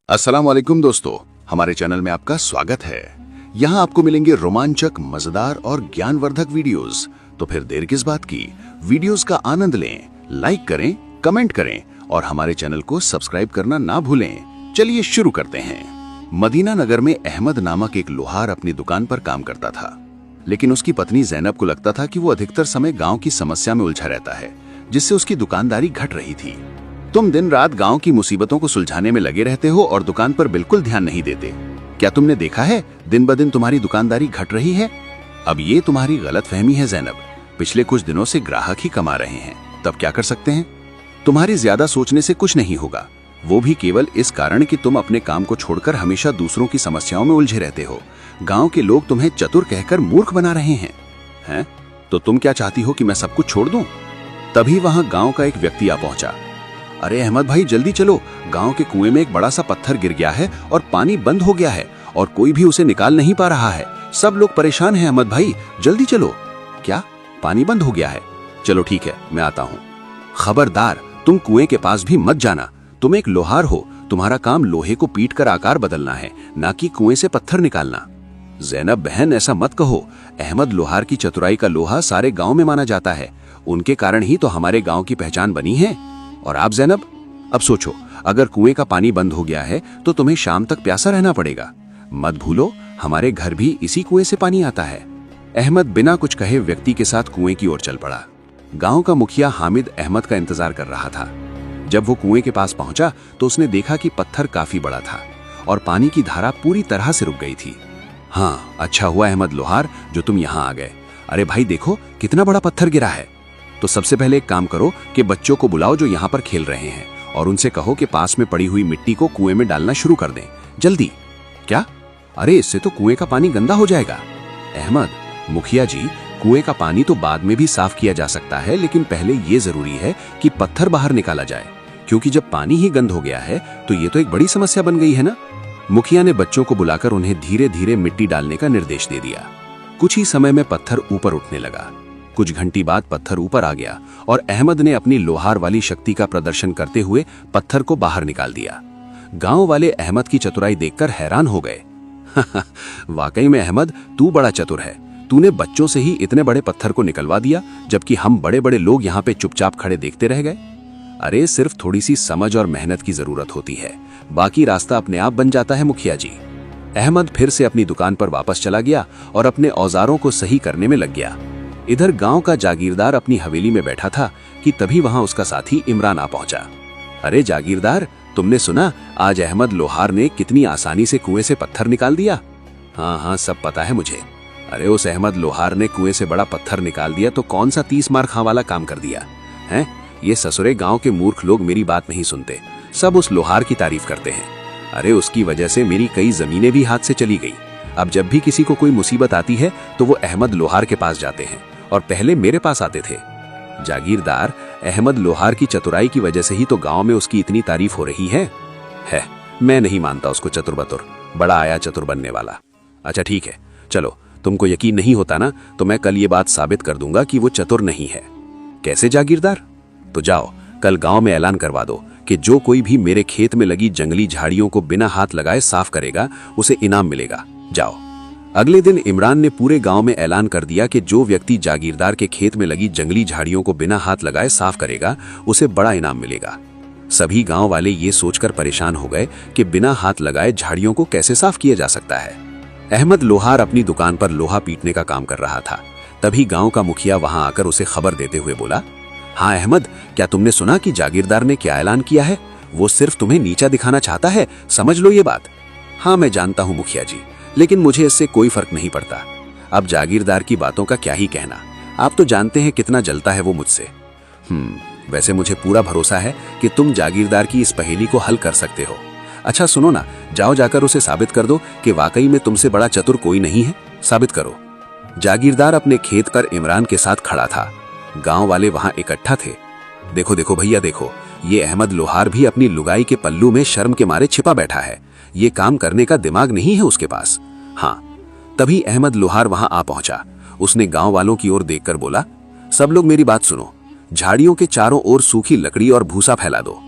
अस्सलाम वालेकुम दोस्तों, हमारे चैनल में आपका स्वागत है। यहाँ आपको मिलेंगे रोमांचक, मजेदार और ज्ञानवर्धक वीडियोस। तो फिर देर किस बात की, वीडियोस का आनंद लें, लाइक करें, कमेंट करें और हमारे चैनल को सब्सक्राइब करना ना भूलें। चलिए शुरू करते हैं। मदीना नगर में अहमद नामक एक लोहार अपनी दुकान पर काम करता था, लेकिन उसकी पत्नी जैनब को लगता था कि वो अधिकतर समय गाँव की समस्या में उलझा रहता है, जिससे उसकी दुकानदारी घट रही थी। तुम दिन रात गांव की मुसीबतों को सुलझाने में लगे रहते हो और दुकान पर बिल्कुल ध्यान नहीं देते। क्या तुमने देखा है दिन ब दिन तुम्हारी दुकानदारी घट रही है? अब ये तुम्हारी गलतफहमी है जैनब। पिछले कुछ दिनों से ग्राहक ही कमा रहे हैं, तब क्या कर सकते हैं? तुम्हारी ज्यादा सोचने से कुछ नहीं होगा, वो भी केवल इस कारण कि तुम अपने काम को छोड़कर हमेशा दूसरों की समस्याओं में उलझे रहते हो। गाँव के लोग तुम्हें चतुर कहकर मूर्ख बना रहे हैं। तो तुम क्या चाहती हो कि मैं सब कुछ छोड़ दूं? तभी वहां गाँव का एक व्यक्ति आ पहुंचा। अरे अहमद भाई, जल्दी चलो, गांव के कुएं में एक बड़ा सा पत्थर गिर गया है और पानी बंद हो गया है और कोई भी उसे निकाल नहीं पा रहा है। सब लोग परेशान हैं अहमद भाई, जल्दी चलो। क्या पानी बंद हो गया है? चलो ठीक है, मैं आता हूँ। खबरदार, तुम कुएं के पास भी मत जाना। तुम एक लोहार हो, तुम्हारा काम लोहे को पीट कर आकार बदलना है, ना कि कुएं से पत्थर निकालना। जैनब बहन, ऐसा मत कहो। अहमद लोहार की चतुराई का लोहा सारे गाँव में माना जाता है। उनके कारण ही तो हमारे गाँव की पहचान बनी है। और आप जैनब, अब सोचो, अगर कुएं का पानी बंद हो गया है तो तुम्हें शाम तक प्यासा रहना पड़ेगा। मत भूलो, हमारे घर भी इसी कुएं से पानी आता है। अहमद बिना कुछ कहे व्यक्ति के साथ कुएं की ओर चल पड़ा। गांव का मुखिया हामिद अहमद का इंतजार कर रहा था। जब वो कुएं के पास पहुंचा तो उसने देखा कि पत्थर काफी बड़ा था और पानी की धारा पूरी तरह से रुक गई थी। हाँ, अच्छा हुआ अहमद लोहार जो तुम यहाँ आ गए। अरे भाई देखो, कितना बड़ा पत्थर गिरा है। तो सबसे पहले एक काम करो कि बच्चों को बुलाओ जो यहाँ पर खेल रहे हैं और उनसे कहो कि पास में पड़ी हुई मिट्टी को कुएं में डालना शुरू कर दें, जल्दी। क्या? अरे इससे तो कुएं का पानी गंदा हो जाएगा। अहमद, मुखिया जी, कुएं का पानी तो बाद में भी साफ किया जा सकता है, लेकिन पहले ये जरूरी है कि पत्थर बाहर निकाला जाए, क्योंकि जब पानी ही गंद हो गया है तो ये तो एक बड़ी समस्या बन गई है ना। मुखिया ने बच्चों को बुलाकर उन्हें धीरे धीरे मिट्टी डालने का निर्देश दे दिया। कुछ ही समय में पत्थर ऊपर उठने लगा। कुछ घंटी बाद पत्थर ऊपर आ गया और अहमद ने अपनी लोहार वाली शक्ति का प्रदर्शन करते हुए पत्थर को बाहर निकाल दिया। गांव वाले अहमद की चतुराई देखकर हैरान हो गए। वाकई में अहमद, तू बड़ा चतुर है। तूने बच्चों से ही इतने बड़े पत्थर को निकलवा दिया, जबकि हम बड़े बड़े लोग यहाँ पे चुपचाप खड़े देखते रह गए। अरे सिर्फ थोड़ी सी समझ और मेहनत की जरूरत होती है, बाकी रास्ता अपने आप बन जाता है मुखिया जी। अहमद फिर से अपनी दुकान पर वापस चला गया और अपने औजारों को सही करने में लग गया। इधर गांव का जागीरदार अपनी हवेली में बैठा था कि तभी वहां उसका साथी इमरान आ पहुंचा। अरे जागीरदार, तुमने सुना आज अहमद लोहार ने कितनी आसानी से कुएं से पत्थर निकाल दिया? हाँ, सब पता है मुझे। अरे उस अहमद लोहार ने कुएं से बड़ा पत्थर निकाल दिया तो कौन सा 30 मार खां वाला काम कर दिया है? ये ससुरे गांव के मूर्ख लोग मेरी बात नहीं सुनते, सब उस लोहार की तारीफ करते हैं। अरे उसकी वजह से मेरी कई जमीनें भी हाथ से चली गई। अब जब भी किसी को कोई मुसीबत आती है तो वो अहमद लोहार के पास जाते हैं और पहले मेरे पास आते थे। जागीरदार, अहमद लोहार की चतुराई की वजह से ही तो गांव में उसकी इतनी तारीफ हो रही है। मैं नहीं मानता उसको चतुर बतुर, बड़ा आया चतुर बनने वाला। अच्छा ठीक है, चलो, तुमको यकीन नहीं होता ना, तो मैं कल ये बात साबित कर दूंगा कि वो चतुर नहीं है। कैसे जागीरदार? तो जाओ, कल गांव में ऐलान करवा दो कि जो कोई भी मेरे खेत में लगी जंगली झाड़ियों को बिना हाथ लगाए साफ करेगा, उसे इनाम मिलेगा। जाओ। अगले दिन इमरान ने पूरे गांव में ऐलान कर दिया कि जो व्यक्ति जागीरदार के खेत में लगी जंगली झाड़ियों को बिना हाथ लगाए साफ करेगा, उसे बड़ा इनाम मिलेगा। सभी गांव वाले ये सोचकर परेशान हो गए कि बिना हाथ लगाए झाड़ियों को कैसे साफ किया जा सकता है। अहमद लोहार अपनी दुकान पर लोहा पीटने का काम कर रहा था। तभी गांव का मुखिया वहां आकर उसे खबर देते हुए बोला, हाँ अहमद, क्या तुमने सुना कि जागीरदार ने क्या ऐलान किया है? वो सिर्फ तुम्हें नीचा दिखाना चाहता है, समझ लो ये बात। हाँ मैं जानता हूँ मुखिया जी, लेकिन मुझे इससे कोई फर्क नहीं पड़ता। अब जागीरदार की बातों का क्या ही कहना, आप तो जानते हैं कितना जलता है वो मुझसे। वैसे मुझे पूरा भरोसा है कि तुम जागीरदार की इस पहेली को हल कर सकते हो। अच्छा सुनो ना, जाओ जाकर उसे साबित कर दो कि वाकई में तुमसे बड़ा चतुर कोई नहीं है। साबित करो। जागीरदार अपने खेत पर इमरान के साथ खड़ा था। गांव वाले वहां इकट्ठा थे। देखो देखो भैया देखो, ये अहमद लोहार भी अपनी लुगाई के पल्लू में शर्म के मारे छिपा बैठा है। ये काम करने का दिमाग नहीं है उसके पास। हाँ, तभी अहमद लोहार वहां आ पहुंचा। उसने गांव वालों की ओर देखकर बोला, सब लोग मेरी बात सुनो, झाड़ियों के चारों ओर सूखी लकड़ी और भूसा फैला दो।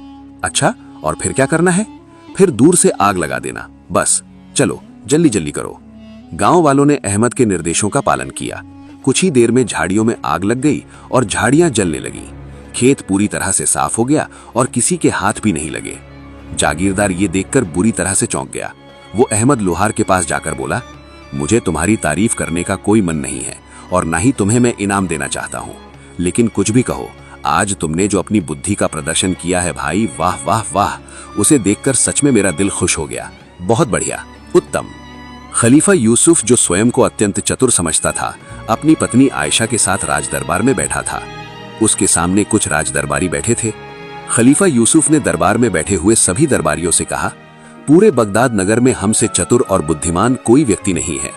अच्छा, और फिर क्या करना है? फिर दूर से आग लगा देना। बस चलो जल्दी जल्दी करो। गांव वालों ने अहमद के निर्देशों का पालन किया। कुछ ही देर में झाड़ियों में आग लग गई और झाड़ियां जलने लगी। खेत पूरी तरह से साफ हो गया और किसी के हाथ भी नहीं लगे। जागीरदार ये देखकर बुरी तरह से चौंक गया। वो अहमद लोहार के पास जाकर बोला, मुझे तुम्हारी तारीफ करने का कोई मन नहीं है और ना ही तुम्हें मैं इनाम देना चाहता हूँ, लेकिन कुछ भी कहो, आज तुमने जो अपनी बुद्धि का प्रदर्शन किया है भाई, वाह वाह वाह, उसे देखकर सच में मेरा दिल खुश हो गया। बहुत बढ़िया, उत्तम। खलीफा यूसुफ, जो स्वयं को अत्यंत चतुर समझता था, अपनी पत्नी आयशा के साथ राजदरबार में बैठा था। उसके सामने कुछ राजदरबारी बैठे थे। खलीफा यूसुफ ने दरबार में बैठे हुए सभी दरबारियों से कहा, पूरे बगदाद नगर में हमसे चतुर और बुद्धिमान कोई व्यक्ति नहीं है।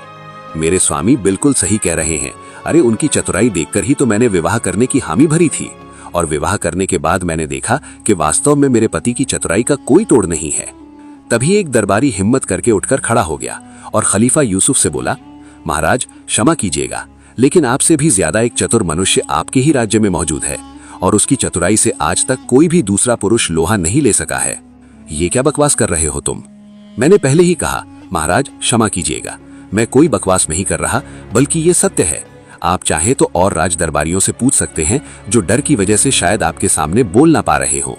मेरे स्वामी बिल्कुल सही कह रहे हैं। अरे उनकी चतुराई देखकर ही तो मैंने विवाह करने की हामी भरी थी, और विवाह करने के बाद मैंने देखा कि वास्तव में मेरे पति की चतुराई का कोई तोड़ नहीं है। तभी एक दरबारी हिम्मत करके उठकर खड़ा हो गया और खलीफा यूसुफ से बोला, महाराज क्षमा कीजिएगा, लेकिन आपसे भी ज्यादा एक चतुर मनुष्य आपके ही राज्य में मौजूद है और उसकी चतुराई से आज तक कोई भी दूसरा पुरुष लोहा नहीं ले सका है। ये क्या बकवास कर रहे हो तुम? मैंने पहले ही कहा, महाराज क्षमा कीजिएगा, मैं कोई बकवास नहीं कर रहा, बल्कि ये सत्य है। आप चाहे तो और राज दरबारियों से पूछ सकते हैं जो डर की वजह से शायद आपके सामने बोल ना पा रहे हो।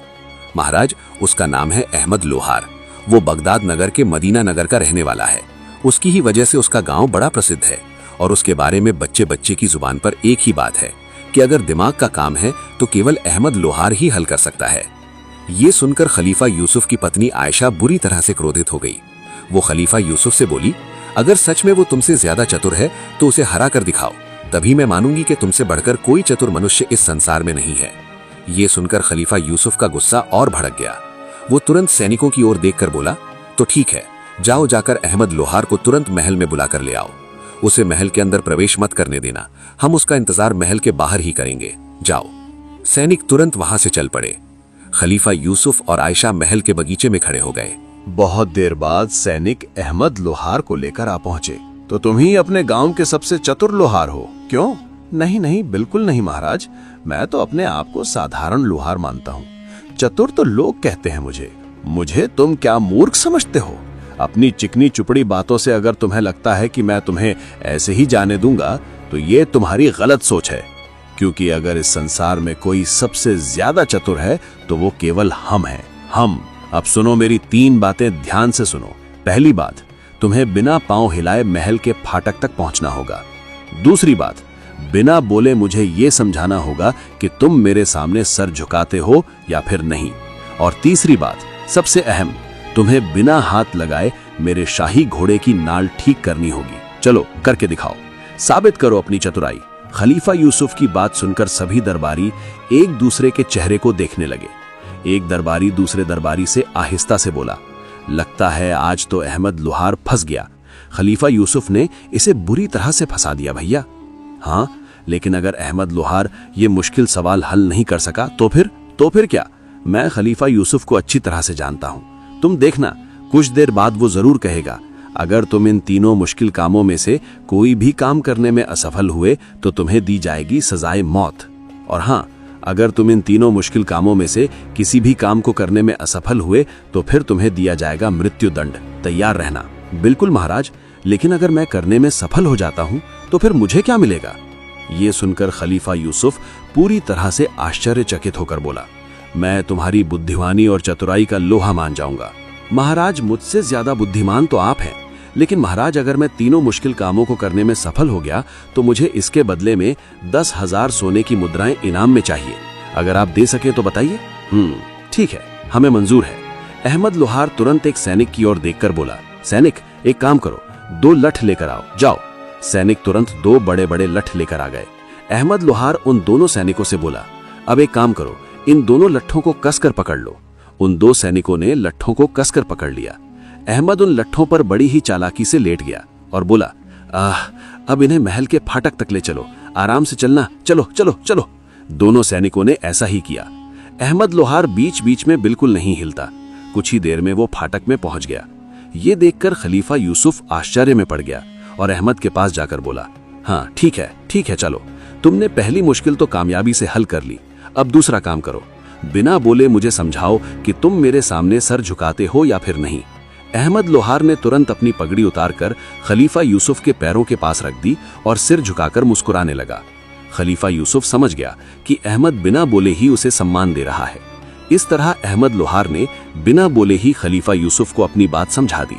महाराज, उसका नाम है अहमद लोहार। वो बगदाद नगर के मदीना नगर का रहने वाला है। उसकी ही वजह से उसका गांव बड़ा प्रसिद्ध है और उसके बारे में बच्चे बच्चे की जुबान पर एक ही बात है कि अगर दिमाग का काम है तो केवल अहमद लोहार ही हल कर सकता है। ये सुनकर खलीफा यूसुफ की पत्नी आयशा बुरी तरह से क्रोधित हो गई। वो खलीफा यूसुफ से बोली, अगर सच में वो तुमसे ज्यादा चतुर है तो उसे हरा कर दिखाओ, तभी मैं मानूंगी कि तुमसे बढ़कर कोई चतुर मनुष्य इस संसार में नहीं है। ये सुनकर खलीफा यूसुफ का गुस्सा और भड़क गया। वो तुरंत सैनिकों की ओर देखकर बोला, तो ठीक है, जाओ जाकर अहमद लोहार को तुरंत महल में बुलाकर ले आओ। उसे महल के अंदर प्रवेश मत करने देना, हम उसका इंतजार महल के बाहर ही करेंगे। जाओ। सैनिक तुरंत वहां से चल पड़े। खलीफा यूसुफ और आयशा महल के बगीचे में खड़े हो गए। बहुत देर बाद सैनिक अहमद लोहार को लेकर आ पहुंचे। तो तुम ही अपने गांव के सबसे चतुर लोहार हो, क्यों? नहीं नहीं, बिल्कुल नहीं महाराज, मैं तो अपने आप को साधारण लोहार मानता हूँ। चतुर तो लोग कहते हैं मुझे तुम क्या मूर्ख समझते हो? अपनी चिकनी चुपड़ी बातों से अगर तुम्हें लगता है कि मैं तुम्हें ऐसे ही जाने दूंगा तो ये तुम्हारी गलत सोच है, क्योंकि अगर इस संसार में कोई सबसे ज्यादा चतुर है तो वो केवल हम हैं। हम। अब सुनो, मेरी 3 बातें ध्यान से सुनो। पहली बात, तुम्हें बिना पांव हिलाए महल के फाटक तक पहुंचना होगा। दूसरी बात, बिना बोले मुझे ये समझाना होगा कि तुम मेरे सामने सर झुकाते हो या फिर नहीं। और तीसरी बात, सबसे अहम, तुम्हें बिना हाथ लगाए मेरे शाही घोड़े की नाल ठीक करनी होगी। चलो करके दिखाओ, साबित करो अपनी चतुराई। खलीफा यूसुफ की बात सुनकर सभी दरबारी एक दूसरे के चेहरे को देखने लगे। एक दरबारी दूसरे दरबारी से आहिस्ता से बोला, लगता है आज तो अहमद लोहार फंस गया। खलीफा यूसुफ ने इसे बुरी तरह से फंसा दिया भैया। हाँ, लेकिन अगर अहमद लोहार ये मुश्किल सवाल हल नहीं कर सका तो फिर क्या? मैं खलीफा यूसुफ को अच्छी तरह से जानता हूं। तुम देखना, कुछ देर बाद वो जरूर कहेगा, अगर तुम इन तीनों मुश्किल कामों में से कोई भी काम करने में असफल हुए तो तुम्हें दी जाएगी सजाए मौत। और हाँ, अगर तुम इन तीनों मुश्किल कामों में से किसी भी काम को करने में असफल हुए तो फिर तुम्हें दिया जाएगा मृत्यु दंड। तैयार रहना। बिल्कुल महाराज, लेकिन अगर मैं करने में सफल हो जाता हूं तो फिर मुझे क्या मिलेगा? ये सुनकर खलीफा यूसुफ पूरी तरह से आश्चर्यचकित होकर बोला, मैं तुम्हारी बुद्धिमानी और चतुराई का लोहा मान जाऊंगा। महाराज, मुझसे ज्यादा बुद्धिमान तो आप हैं, लेकिन महाराज अगर मैं तीनों मुश्किल कामों को करने में सफल हो गया तो मुझे इसके बदले में 10,000 सोने की मुद्राएं इनाम में चाहिए। अगर आप दे सके तो बताइए। ठीक है, हमें मंजूर है। अहमद लोहार तुरंत एक सैनिक की ओर देखकर बोला, सैनिक एक काम करो, 2 लठ लेकर आओ। जाओ। सैनिक तुरंत 2 बड़े बड़े लठ लेकर आ गए। अहमद लोहार उन दोनों सैनिकों से बोला, अब एक काम करो, इन दोनों लट्ठों को कसकर पकड़ लो। उन 2 सैनिकों ने लट्ठों को कसकर पकड़ लिया। अहमद उन लट्ठों पर बड़ी ही चालाकी से लेट गया और बोला, अब इन्हें महल के फाटक तक ले चलो, आराम से चलना, चलो चलो चलो। दोनों सैनिकों ने ऐसा ही किया। अहमद लोहार बीच बीच में बिल्कुल नहीं हिलता। कुछ ही देर में वो फाटक में पहुंच गया। ये देखकर खलीफा यूसुफ आश्चर्य में पड़ गया और अहमद के पास जाकर बोला, हाँ ठीक है, चलो, तुमने पहली मुश्किल तो कामयाबी से हल कर ली, अब दूसरा काम करो। बिना बोले मुझे समझाओ कि तुम मेरे सामने सर झुकाते हो या फिर नहीं। अहमद लोहार ने तुरंत अपनी पगड़ी उतारकर खलीफा यूसुफ के पैरों के पास रख दी और सिर झुकाकर मुस्कुराने लगा। खलीफा यूसुफ समझ गया कि अहमद बिना बोले ही उसे सम्मान दे रहा है। इस तरह अहमद लोहार ने बिना बोले ही खलीफा यूसुफ को अपनी बात समझा दी।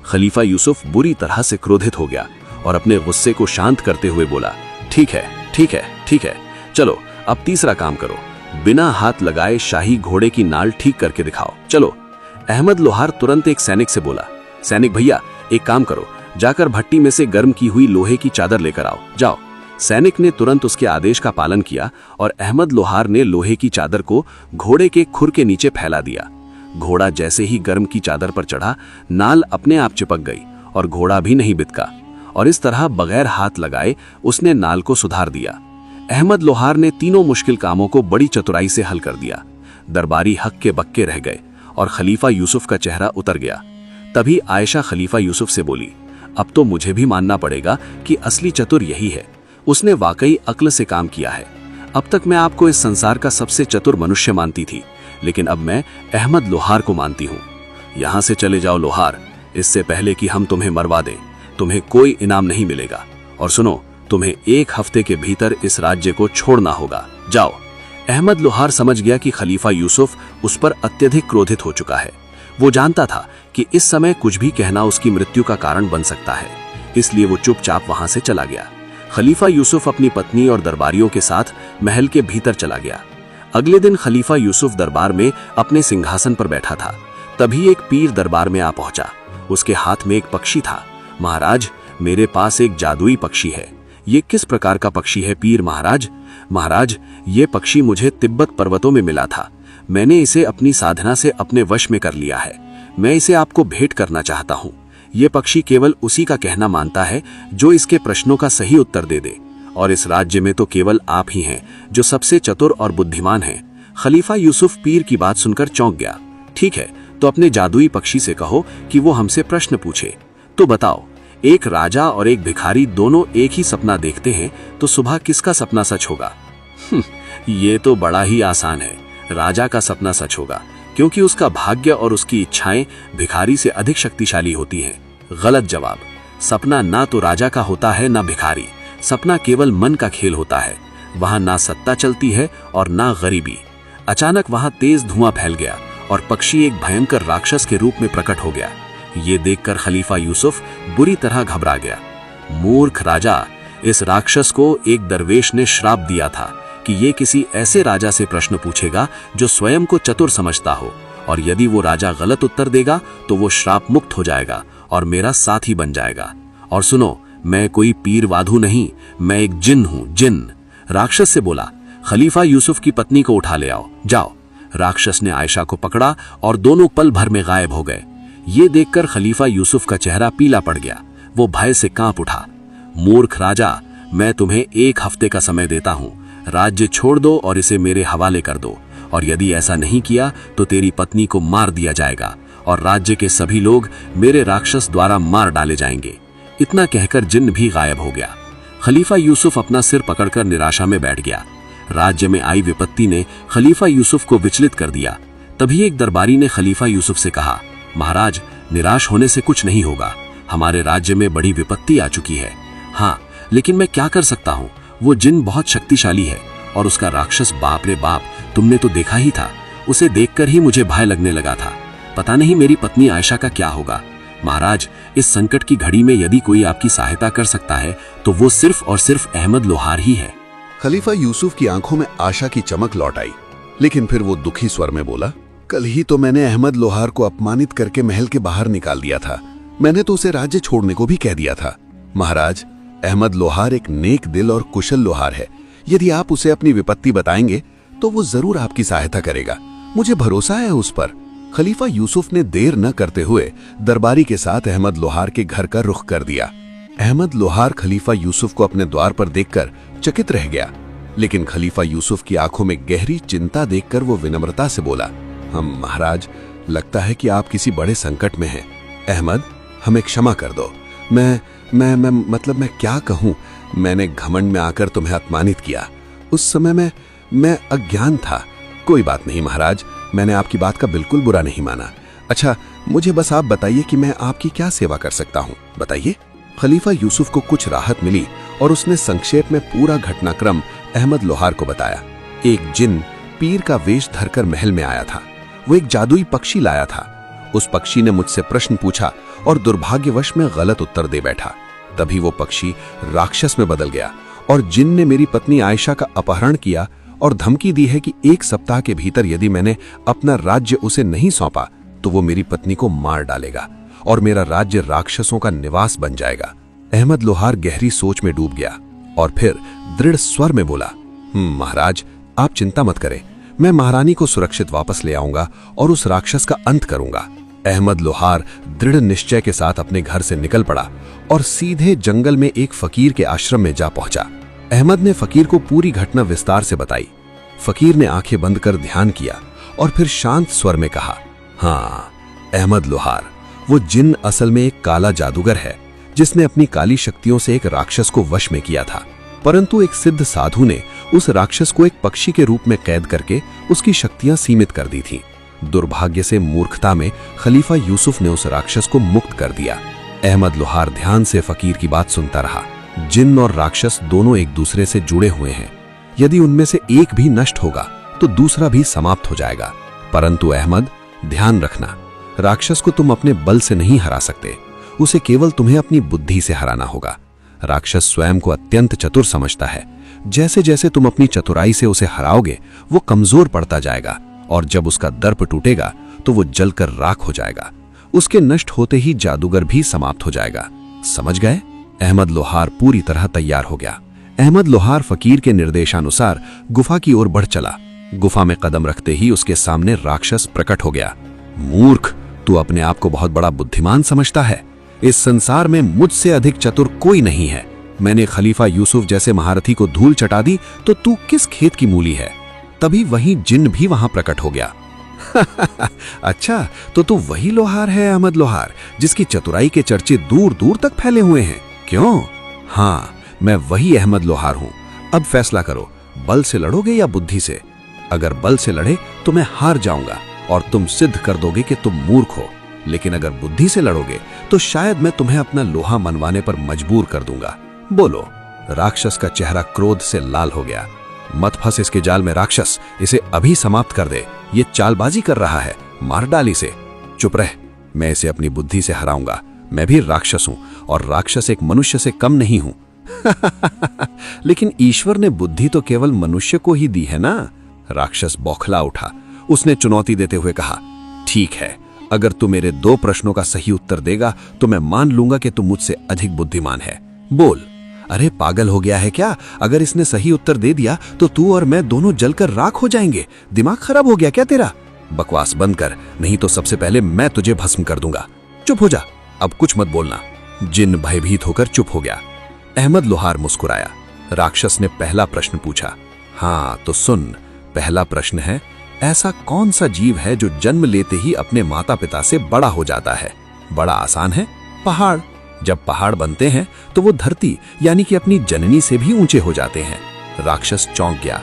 खलीफा यूसुफ बुरी तरह से क्रोधित हो गया और अपने गुस्से को शांत करते हुए बोला, ठीक है, ठीक है, ठीक है, चलो अब तीसरा काम करो, बिना हाथ लगाए शाही घोड़े की नाल ठीक करके दिखाओ, चलो। अहमद लोहार तुरंत एक सैनिक से बोला, सैनिक भैया एक काम करो, जाकर भट्टी में से गर्म की हुई लोहे की चादर लेकर आओ, जाओ। सैनिक ने तुरंत उसके आदेश का पालन किया और अहमद लोहार ने लोहे की चादर को घोड़े के खुर के नीचे फैला दिया। घोड़ा जैसे ही गर्म की चादर पर चढ़ा, नाल अपने आप चिपक गई और घोड़ा भी नहीं बितका, और इस तरह बगैर हाथ लगाए उसने नाल को सुधार दिया। अहमद लोहार ने तीनों मुश्किल कामों को बड़ी चतुराई से हल कर दिया। दरबारी हक्के बक्के रह गए और खलीफा यूसुफ का चेहरा उतर गया। तभी आयशा खलीफा यूसुफ से बोली, अब तो मुझे भी मानना पड़ेगा कि असली चतुर यही है, उसने वाकई अक्ल से काम किया है। अब तक मैं आपको इस संसार का सबसे चतुर मनुष्य मानती थी, लेकिन अब मैं अहमद लोहार को मानती हूँ। यहाँ से चले जाओ लोहार, इससे पहले कि हम तुम्हें मरवा दें। तुम्हें कोई इनाम नहीं मिलेगा, और सुनो, तुम्हें 1 हफ्ते के भीतर इस राज्य को छोड़ना होगा, जाओ। अहमद लोहार समझ गया कि खलीफा यूसुफ उस पर अत्यधिक क्रोधित हो चुका है। वो जानता था कि इस समय कुछ भी कहना उसकी मृत्यु का कारण बन सकता है, इसलिए वो चुपचाप वहां से चला गया। खलीफा यूसुफ अपनी पत्नी और दरबारियों के साथ महल के भीतर चला गया। अगले दिन खलीफा यूसुफ दरबार में अपने सिंहासन पर बैठा था। तभी एक पीर दरबार में आ पहुंचा। उसके हाथ में एक पक्षी था। महाराज, मेरे पास एक जादुई पक्षी है। ये किस प्रकार का पक्षी है पीर महाराज? महाराज, ये पक्षी मुझे तिब्बत पर्वतों में मिला था। मैंने इसे अपनी साधना से अपने वश में कर लिया है। मैं इसे आपको भेंट करना चाहता हूँ। ये पक्षी केवल उसी का कहना मानता है जो इसके प्रश्नों का सही उत्तर दे दे, और इस राज्य में तो केवल आप ही हैं जो सबसे चतुर और बुद्धिमान हैं। खलीफा यूसुफ पीर की बात सुनकर चौंक गया। ठीक है, तो अपने जादुई पक्षी से कहो कि वो हमसे प्रश्न पूछे। तो बताओ, एक राजा और एक भिखारी दोनों एक ही सपना देखते हैं, तो सुबह किसका सपना सच होगा? ये तो बड़ा ही आसान है। राजा का सपना सच होगा, क्योंकि उसका भाग्य और उसकी इच्छाएं भिखारी से अधिक शक्तिशाली होती हैं। गलत जवाब। सपना ना तो राजा का होता है ना भिखारी। सपना केवल मन का खेल होता है। वहां ना सत्ता चलती है और ना गरीबी। अचानक वहां तेज धुआं फैल गया और पक्षी एक भयंकर राक्षस के रूप में प्रकट हो गया। ये देखकर खलीफा यूसुफ बुरी तरह घबरा गया। मूर्ख राजा, इस राक्षस को एक दरवेश ने श्राप दिया था कि ये किसी ऐसे राजा से प्रश्न पूछेगा जो स्वयं को चतुर समझता हो, और यदि वो राजा गलत उत्तर देगा तो वो श्राप मुक्त हो जाएगा और मेरा साथी बन जाएगा। और सुनो, मैं कोई पीर वाधु नहीं, मैं एक जिन हूं, जिन। राक्षस से बोला, खलीफा यूसुफ की पत्नी को उठा ले आओ, जाओ। राक्षस ने आयशा को पकड़ा और दोनों पल भर में गायब हो गए। ये देखकर खलीफा यूसुफ का चेहरा पीला पड़ गया। वो भय से कांप उठा। मूर्ख राजा, मैं तुम्हें 1 हफ्ते का समय देता हूं। राज्य छोड़ दो और इसे मेरे हवाले कर दो, और यदि ऐसा नहीं किया तो तेरी पत्नी को मार दिया जाएगा और राज्य के सभी लोग मेरे राक्षस द्वारा मार डाले जाएंगे। इतना कहकर जिन्न भी गायब हो गया। खलीफा यूसुफ अपना सिर पकड़कर निराशा में बैठ गया। राज्य में आई विपत्ति ने खलीफा यूसुफ को विचलित कर दिया। तभी एक दरबारी ने खलीफा यूसुफ से कहा, महाराज, निराश होने से कुछ नहीं होगा। हमारे राज्य में बड़ी विपत्ति आ चुकी है। हाँ, लेकिन मैं क्या कर सकता हूँ? वो जिन बहुत शक्तिशाली है और उसका राक्षस, बाप रे बाप, तुमने तो देखा ही था। उसे देखकर ही मुझे भय लगने लगा था। पता नहीं मेरी पत्नी आयशा का क्या होगा। महाराज, इस संकट की घड़ी में यदि कोई आपकी सहायता कर सकता है तो वो सिर्फ और सिर्फ अहमद लोहार ही है। खलीफा यूसुफ की आंखों में आशा की चमक लौट आई, लेकिन फिर वो दुखी स्वर में बोला, कल ही तो मैंने अहमद लोहार को अपमानित करके महल के बाहर निकाल दिया था। मैंने तो उसे राज्य छोड़ने को भी कह दिया था। महाराज, अहमद लोहार एक नेक दिल और कुशल लोहार है। यदि आप उसे अपनी विपत्ति बताएंगे तो वो जरूर आपकी सहायता करेगा। मुझे भरोसा है उस पर। खलीफा यूसुफ ने देर न करते हुए दरबारी के साथ अहमद लोहार के घर का रुख कर दिया। अहमद लोहार खलीफा यूसुफ को अपने द्वार पर देखकर चकित रह गया, लेकिन खलीफा यूसुफ की आंखों में गहरी चिंता देखकर वो विनम्रता से बोला, हम महाराज, लगता है कि आप किसी बड़े संकट में हैं। अहमद, हमें क्षमा कर दो। मैं क्या कहूँ? मैंने घमंड में आकर तुम्हें अपमानित किया। उस समय मैं अज्ञान था। कोई बात नहीं महाराज, मैंने आपकी बात का बिल्कुल बुरा नहीं माना। अच्छा, मुझे बस आप बताइए कि मैं आपकी क्या सेवा कर सकता हूँ, बताइए। खलीफा यूसुफ को कुछ राहत मिली और उसने संक्षेप में पूरा घटनाक्रम अहमद लोहार को बताया। एक जिन पीर का वेश धरकर महल में आया था। वो एक जादुई पक्षी लाया था। उस पक्षी ने मुझसे प्रश्न पूछा और दुर्भाग्यवश में गलत उत्तर दे बैठा। तभी वो पक्षी राक्षस में बदल गया और जिन ने मेरी पत्नी आयशा का अपहरण किया और धमकी दी है कि 1 सप्ताह के भीतर यदि मैंने अपना राज्य उसे नहीं सौंपा तो वो मेरी पत्नी को मार डालेगा और मेरा राज्य राक्षसों का निवास बन जाएगा। अहमद लोहार गहरी सोच में डूब गया और फिर दृढ़ स्वर में बोला, महाराज, आप चिंता मत करें, मैं महारानी को सुरक्षित वापस ले आऊंगा और उस राक्षस का अंत करूंगा। अहमद लोहार दृढ़ निश्चय के साथ अपने घर से निकल पड़ा और सीधे जंगल में एक फकीर के आश्रम में जा पहुंचा। अहमद ने फकीर को पूरी घटना विस्तार से बताई। फकीर ने आंखें बंद कर ध्यान किया और फिर शांत स्वर में कहा, हाँ अहमद लोहार, वो जिन असल में एक काला जादूगर है जिसने अपनी काली शक्तियों से एक राक्षस को वश में किया था, परंतु एक सिद्ध साधु ने उस राक्षस को एक पक्षी के रूप में कैद करके उसकी शक्तियां सीमित कर दी थी। दुर्भाग्य से मूर्खता में खलीफा यूसुफ ने उस राक्षस को मुक्त कर दिया। अहमद लोहार ध्यान से फकीर की बात सुनता रहा। जिन और राक्षस दोनों एक दूसरे से जुड़े हुए हैं। यदि उनमें से एक भी नष्ट होगा तो दूसरा भी समाप्त हो जाएगा। परंतु अहमद, ध्यान रखना, राक्षस को तुम अपने बल से नहीं हरा सकते, उसे केवल तुम्हें अपनी बुद्धि से हराना होगा। राक्षस स्वयं को अत्यंत चतुर समझता है। जैसे जैसे तुम अपनी चतुराई से उसे हराओगे वो कमजोर पड़ता जाएगा और जब उसका दर्प टूटेगा तो वो जलकर राख हो जाएगा। उसके नष्ट होते ही जादूगर भी समाप्त हो जाएगा। समझ गए? अहमद लोहार पूरी तरह तैयार हो गया। अहमद लोहार फकीर के निर्देशानुसार गुफा की ओर बढ़ चला। गुफा में कदम रखते ही उसके सामने राक्षस प्रकट हो गया। मूर्ख, तू अपने आप को बहुत बड़ा बुद्धिमान समझता है। इस संसार में मुझसे अधिक चतुर कोई नहीं है। मैंने खलीफा यूसुफ जैसे महारथी को धूल चटा दी तो तू किस खेत की मूली है? तभी वही जिन भी वहां प्रकट हो गया। अच्छा, तो तू वही लोहार है अहमद लोहार, जिसकी चतुराई के चर्चे दूर दूर तक फैले हुए हैं, क्यों? हाँ, मैं वही अहमद लोहार हूं। अब फैसला करो, बल से लड़ोगे या बुद्धि से? अगर बल से लड़े तो मैं हार जाऊंगा और तुम सिद्ध कर दोगे कि तुम मूर्ख हो, लेकिन अगर बुद्धि से लड़ोगे तो शायद मैं तुम्हें अपना लोहा मनवाने पर मजबूर कर दूंगा। बोलो। राक्षस का चेहरा क्रोध से लाल हो गया। मत फंस इसके जाल में राक्षस, इसे अभी समाप्त कर दे। ये चालबाजी कर रहा है, मार डाल इसे। चुप रह, मैं इसे अपनी बुद्धि से हराऊंगा। मैं भी राक्षस हूं और राक्षस एक मनुष्य से कम नहीं हूं। लेकिन ईश्वर ने बुद्धि तो केवल मनुष्य को ही दी है ना? राक्षस बौखला उठा। उसने चुनौती देते हुए कहा, ठीक है, अगर तू मेरे 2 प्रश्नों का सही उत्तर देगा तो मैं मान लूंगा कि तू मुझसे अधिक बुद्धिमान है। बोल। अरे पागल हो गया है क्या? अगर इसने सही उत्तर दे दिया तो तू और मैं दोनों जलकर राख हो जाएंगे। दिमाग खराब हो गया क्या तेरा? बकवास बंद कर, नहीं तो सबसे पहले मैं तुझे भस्म कर दूंगा। चुप हो जा, अब कुछ मत बोलना। जिन भयभीत होकर चुप हो गया। अहमद लोहार मुस्कुराया। राक्षस ने पहला प्रश्न पूछा। हाँ तो सुन, पहला प्रश्न है, ऐसा कौन सा जीव है जो जन्म लेते ही अपने माता पिता से बड़ा हो जाता है? बड़ा आसान है, पहाड़। जब पहाड़ बनते हैं तो वो धरती यानी कि अपनी जननी से भी ऊंचे हो जाते हैं। राक्षस चौंक गया।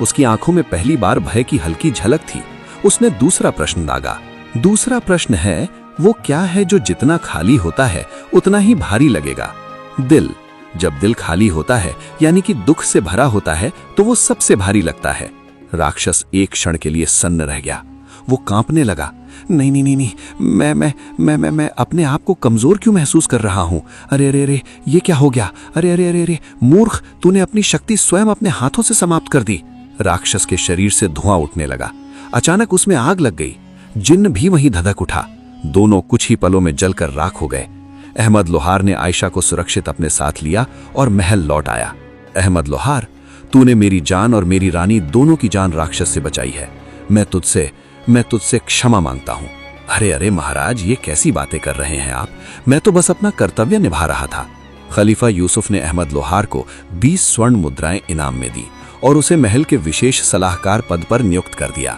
उसकी आंखों में पहली बार भय की हल्की झलक थी। उसने दूसरा प्रश्न दागा। दूसरा प्रश्न है, वो क्या है जो जितना खाली होता है उतना ही भारी लगेगा? दिल। जब दिल खाली होता है यानी कि दुख से भरा होता है तो वो सबसे भारी लगता है। राक्षस एक क्षण के लिए सन्न रह गया। वो कांपने लगा। नहीं नहीं नहीं नहीं, मैं अपने आप को कमजोर क्यों महसूस कर रहा हूं? अरे अरे अरे, ये क्या हो गया? अरे अरे अरे अरे, मूर्ख, तूने अपनी शक्ति स्वयं अपने हाथों से समाप्त कर दी। राक्षस के शरीर से धुआं उठने लगा। अचानक उसमें आग लग गई। जिन्न भी वहीं धधक उठा। दोनों कुछ ही पलों में जलकर राख हो गए। अहमद लोहार ने आयशा को सुरक्षित अपने साथ लिया और महल लौट आया। अहमद लोहार, तूने मेरी जान और मेरी रानी दोनों की जान राक्षस से बचाई है। मैं तुझसे क्षमा मांगता हूं। अरे अरे महाराज, ये कैसी बातें कर रहे हैं आप? मैं तो बस अपना कर्तव्य निभा रहा था। खलीफा यूसुफ ने अहमद लोहार को 20 स्वर्ण मुद्राएं इनाम में दी और उसे महल के विशेष सलाहकार पद पर नियुक्त कर दिया।